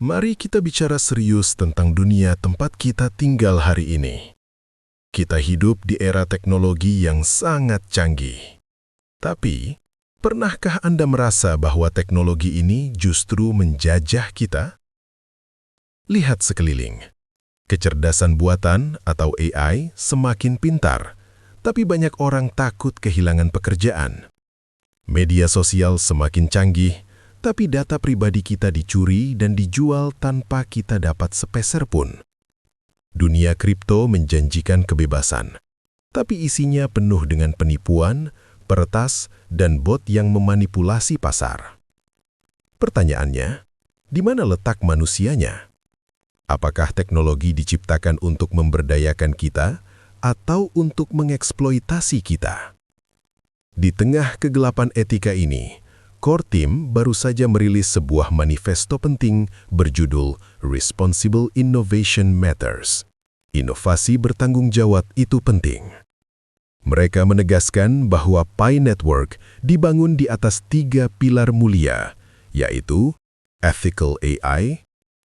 Mari kita bicara serius tentang dunia tempat kita tinggal hari ini. Kita hidup di era teknologi yang sangat canggih. Tapi, pernahkah Anda merasa bahwa teknologi ini justru menjajah kita? Lihat sekeliling. Kecerdasan buatan atau AI semakin pintar, tapi banyak orang takut kehilangan pekerjaan. Media sosial semakin canggih, tapi data pribadi kita dicuri dan dijual tanpa kita dapat sepeser pun. Dunia kripto menjanjikan kebebasan, tapi isinya penuh dengan penipuan, peretas, dan bot yang memanipulasi pasar. Pertanyaannya, di mana letak manusianya? Apakah teknologi diciptakan untuk memberdayakan kita atau untuk mengeksploitasi kita? Di tengah kegelapan etika ini, Core Team baru saja merilis sebuah manifesto penting berjudul Responsible Innovation Matters. Inovasi bertanggung jawab itu penting. Mereka menegaskan bahwa Pi Network dibangun di atas 3 pilar mulia, yaitu Ethical AI,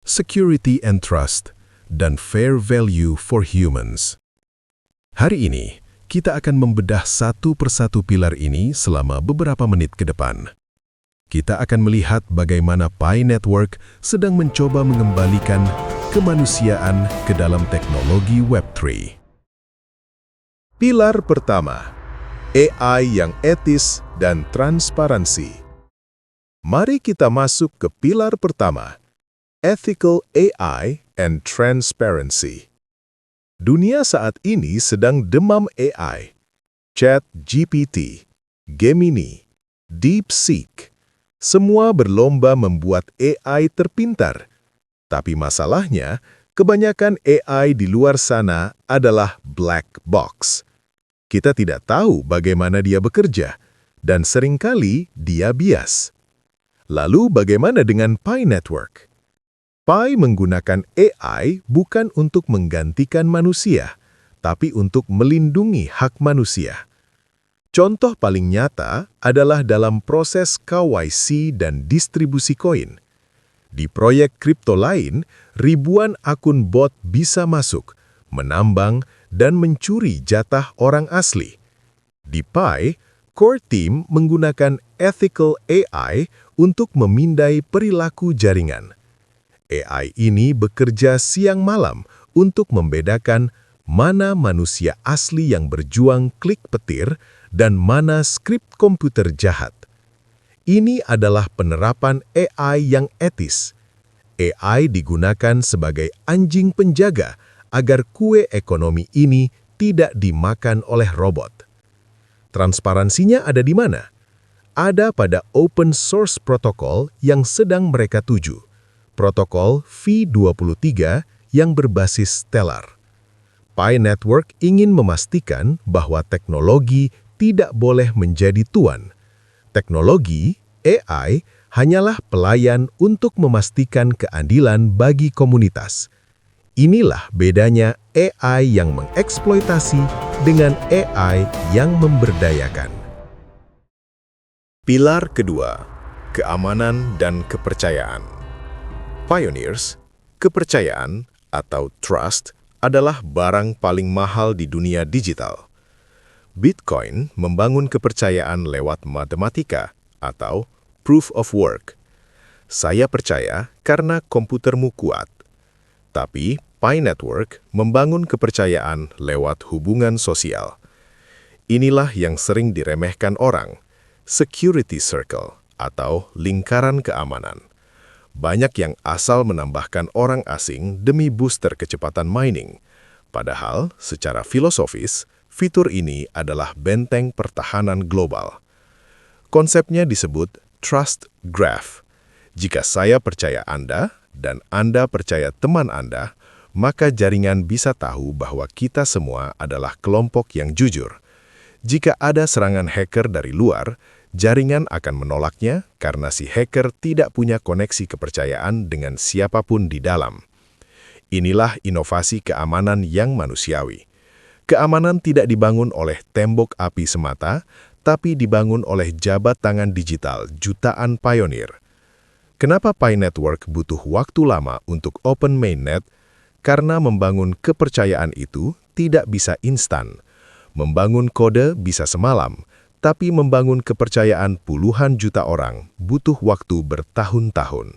Security and Trust, dan Fair Value for Humans. Hari ini, kita akan membedah satu persatu pilar ini selama beberapa menit ke depan. Kita akan melihat bagaimana Pi Network sedang mencoba mengembalikan kemanusiaan ke dalam teknologi Web3. Pilar pertama, AI yang etis dan transparansi. Mari kita masuk ke pilar pertama, Ethical AI and Transparency. Dunia saat ini sedang demam AI. ChatGPT, Gemini, DeepSeek. Semua berlomba membuat AI terpintar. Tapi masalahnya, kebanyakan AI di luar sana adalah black box. Kita tidak tahu bagaimana dia bekerja, dan seringkali dia bias. Lalu bagaimana dengan Pi Network? Pi menggunakan AI bukan untuk menggantikan manusia, tapi untuk melindungi hak manusia. Contoh paling nyata adalah dalam proses KYC dan distribusi koin. Di proyek kripto lain, ribuan akun bot bisa masuk, menambang, dan mencuri jatah orang asli. Di Pi, Core Team menggunakan Ethical AI untuk memindai perilaku jaringan. AI ini bekerja siang malam untuk membedakan mana manusia asli yang berjuang klik petir dan mana skrip komputer jahat. Ini adalah penerapan AI yang etis. AI digunakan sebagai anjing penjaga agar kue ekonomi ini tidak dimakan oleh robot. Transparansinya ada di mana? Ada pada open source protokol yang sedang mereka tuju, protokol V23 yang berbasis Stellar. Pi Network ingin memastikan bahwa teknologi tidak boleh menjadi tuan. Teknologi, AI, hanyalah pelayan untuk memastikan keadilan bagi komunitas. Inilah bedanya AI yang mengeksploitasi dengan AI yang memberdayakan. Pilar kedua, keamanan dan kepercayaan. Pioneers, kepercayaan atau trust adalah barang paling mahal di dunia digital. Bitcoin membangun kepercayaan lewat matematika atau proof of work. Saya percaya karena komputermu kuat. Tapi Pi Network membangun kepercayaan lewat hubungan sosial. Inilah yang sering diremehkan orang, security circle atau lingkaran keamanan. Banyak yang asal menambahkan orang asing demi booster kecepatan mining. Padahal, secara filosofis, fitur ini adalah benteng pertahanan global. Konsepnya disebut Trust Graph. Jika saya percaya Anda dan Anda percaya teman Anda, maka jaringan bisa tahu bahwa kita semua adalah kelompok yang jujur. Jika ada serangan hacker dari luar, jaringan akan menolaknya karena si hacker tidak punya koneksi kepercayaan dengan siapapun di dalam. Inilah inovasi keamanan yang manusiawi. Keamanan tidak dibangun oleh tembok api semata, tapi dibangun oleh jabat tangan digital jutaan pionir. Kenapa Pi Network butuh waktu lama untuk open mainnet? Karena membangun kepercayaan itu tidak bisa instan. Membangun kode bisa semalam, tapi membangun kepercayaan puluhan juta orang butuh waktu bertahun-tahun.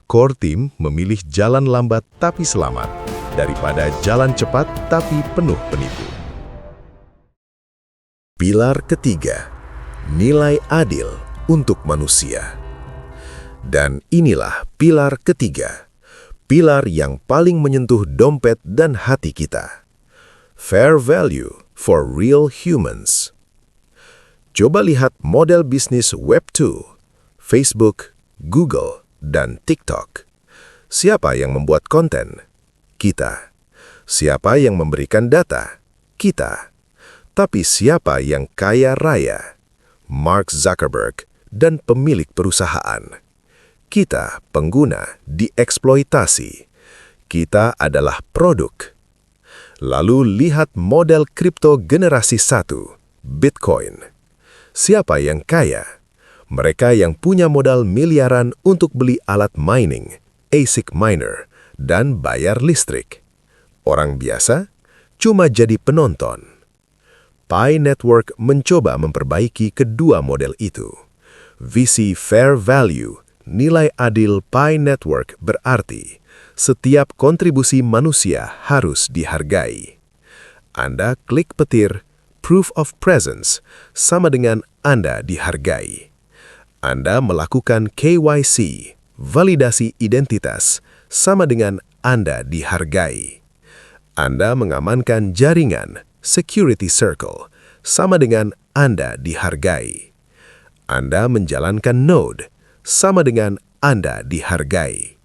Core Team memilih jalan lambat tapi selamat, daripada jalan cepat tapi penuh penipu. Pilar ketiga, nilai adil untuk manusia. Dan inilah pilar ketiga, pilar yang paling menyentuh dompet dan hati kita. Fair value for real humans. Coba lihat model bisnis Web2, Facebook, Google, dan TikTok. Siapa yang membuat konten? Kita. Siapa yang memberikan data? Kita. Tapi siapa yang kaya raya? Mark Zuckerberg dan pemilik perusahaan. Kita, pengguna, dieksploitasi. Kita adalah produk. Lalu lihat model kripto generasi 1, Bitcoin. Siapa yang kaya? Mereka yang punya modal miliaran untuk beli alat mining, ASIC miner, dan bayar listrik. Orang biasa cuma jadi penonton. Pi Network mencoba memperbaiki kedua model itu. Visi fair value, nilai adil Pi Network berarti setiap kontribusi manusia harus dihargai. Anda klik petir Proof of Presence sama dengan Anda dihargai. Anda melakukan KYC, validasi identitas, sama dengan Anda dihargai. Anda mengamankan jaringan, security circle, sama dengan Anda dihargai. Anda menjalankan node, sama dengan Anda dihargai.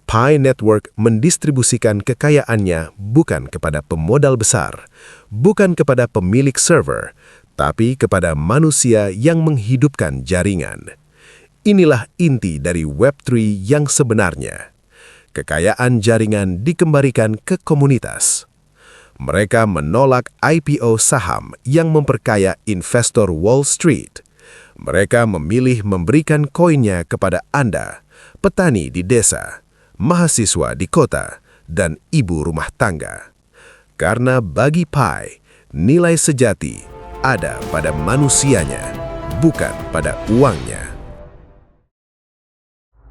Pi Network mendistribusikan kekayaannya bukan kepada pemodal besar, bukan kepada pemilik server, tapi kepada manusia yang menghidupkan jaringan. Inilah inti dari Web3 yang sebenarnya. Kekayaan jaringan dikembalikan ke komunitas. Mereka menolak IPO saham yang memperkaya investor Wall Street. Mereka memilih memberikan koinnya kepada Anda, petani di desa, mahasiswa di kota, dan ibu rumah tangga. Karena bagi Pi, nilai sejati ada pada manusianya, bukan pada uangnya.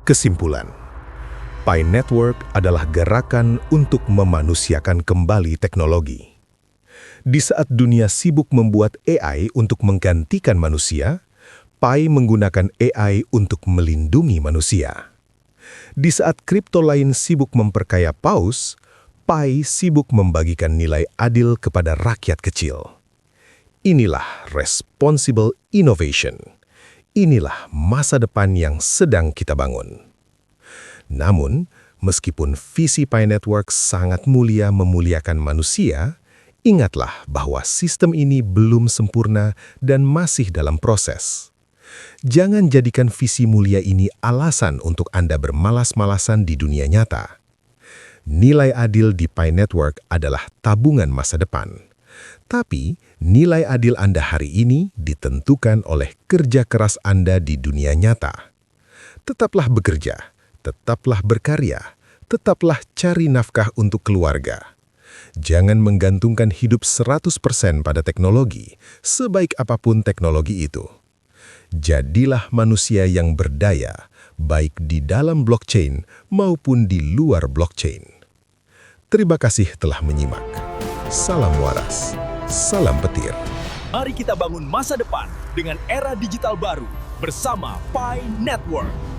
Kesimpulan, Pi Network adalah gerakan untuk memanusiakan kembali teknologi. Di saat dunia sibuk membuat AI untuk menggantikan manusia, Pi menggunakan AI untuk melindungi manusia. Di saat kripto lain sibuk memperkaya paus, Pi sibuk membagikan nilai adil kepada rakyat kecil. Inilah responsible innovation. Inilah masa depan yang sedang kita bangun. Namun, meskipun visi Pi Network sangat mulia memuliakan manusia, ingatlah bahwa sistem ini belum sempurna dan masih dalam proses. Jangan jadikan visi mulia ini alasan untuk Anda bermalas-malasan di dunia nyata. Nilai adil di Pi Network adalah tabungan masa depan. Tapi, nilai adil Anda hari ini ditentukan oleh kerja keras Anda di dunia nyata. Tetaplah bekerja, tetaplah berkarya, tetaplah cari nafkah untuk keluarga. Jangan menggantungkan hidup 100% pada teknologi, sebaik apapun teknologi itu. Jadilah manusia yang berdaya, baik di dalam blockchain maupun di luar blockchain. Terima kasih telah menyimak. Salam waras, salam petir. Mari kita bangun masa depan dengan era digital baru bersama Pi Network.